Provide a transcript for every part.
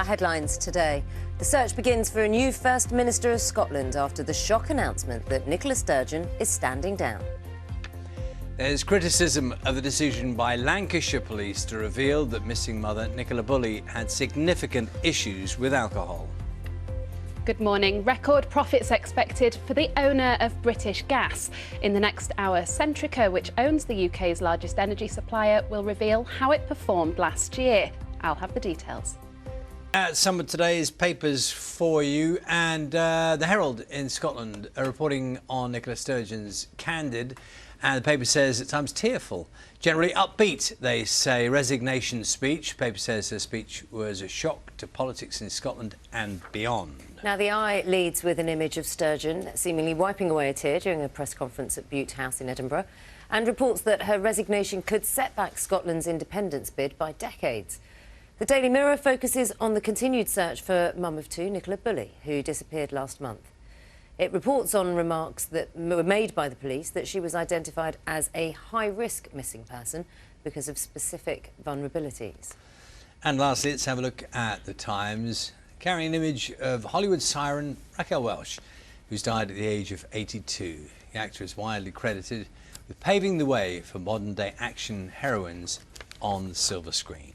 Our headlines today. The search begins for a new First Minister of Scotland after the shock announcement that Nicola Sturgeon is standing down. There's criticism of the decision by Lancashire police to reveal that missing mother Nicola Bulley had significant issues with alcohol. Good morning. Record profits expected for the owner of British Gas. In the next hour, Centrica, which owns the UK's largest energy supplier, will reveal how it performed last year. I'll have the details. Some of today's papers for you, and the Herald in Scotland are reporting on Nicola Sturgeon's candid, and the paper says at times tearful, generally upbeat, they say, resignation speech. The paper says her speech was a shock to politics in Scotland and beyond. Now, the Eye leads with an image of Sturgeon seemingly wiping away a tear during a press conference at Bute House in Edinburgh, and reports that her resignation could set back Scotland's independence bid by decades. The Daily Mirror focuses on the continued search for mum of two, Nicola Bulley, who disappeared last month. It reports on remarks that were made by the police that she was identified as a high-risk missing person because of specific vulnerabilities. And lastly, let's have a look at the Times, carrying an image of Hollywood siren Raquel Welch, who's died at the age of 82. The actor is widely credited with paving the way for modern-day action heroines on the silver screen.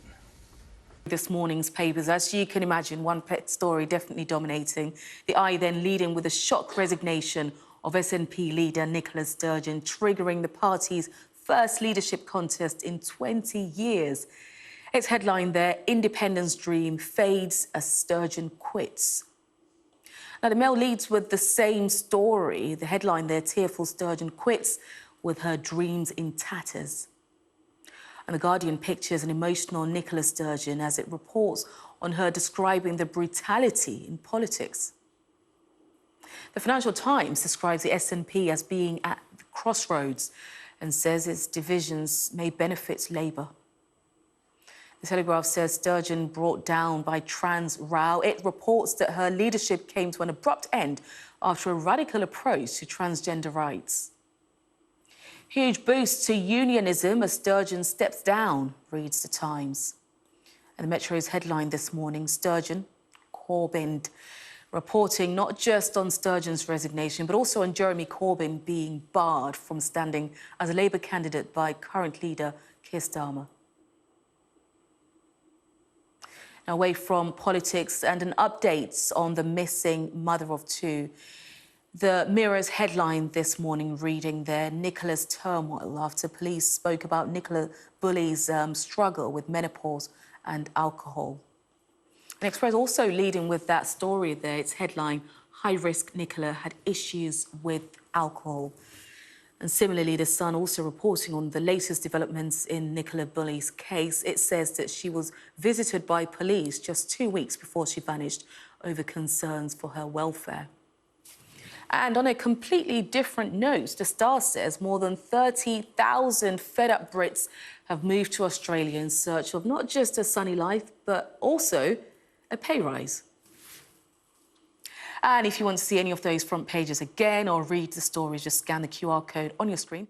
This morning's papers, as you can imagine, one pet story definitely dominating. The Eye then leading with a shock resignation of SNP leader Nicola Sturgeon, triggering the party's first leadership contest in 20 years. Its headline there, Independence Dream Fades as Sturgeon Quits. Now, the Mail leads with the same story. The headline there, Tearful Sturgeon Quits with her dreams in tatters. And The Guardian pictures an emotional Nicola Sturgeon as it reports on her describing the brutality in politics. The Financial Times describes the SNP as being at the crossroads and says its divisions may benefit Labour. The Telegraph says Sturgeon brought down by trans row. It reports that her leadership came to an abrupt end after a radical approach to transgender rights. Huge boost to unionism as Sturgeon steps down, reads the Times. And the Metro's headline this morning, Sturgeon, Corbyn, reporting not just on Sturgeon's resignation, but also on Jeremy Corbyn being barred from standing as a Labour candidate by current leader Keir Starmer. Now, away from politics and an update on the missing mother of two. The Mirror's headline this morning reading there, Nicola's turmoil after police spoke about Nicola Bulley's struggle with menopause and alcohol. And Express also leading with that story there, its headline, High-risk Nicola had issues with alcohol. And similarly, The Sun also reporting on the latest developments in Nicola Bulley's case. It says that she was visited by police just 2 weeks before she vanished over concerns for her welfare. And on a completely different note, The Star says more than 30,000 fed-up Brits have moved to Australia in search of not just a sunny life, but also a pay rise. And if you want to see any of those front pages again or read the stories, just scan the QR code on your screen.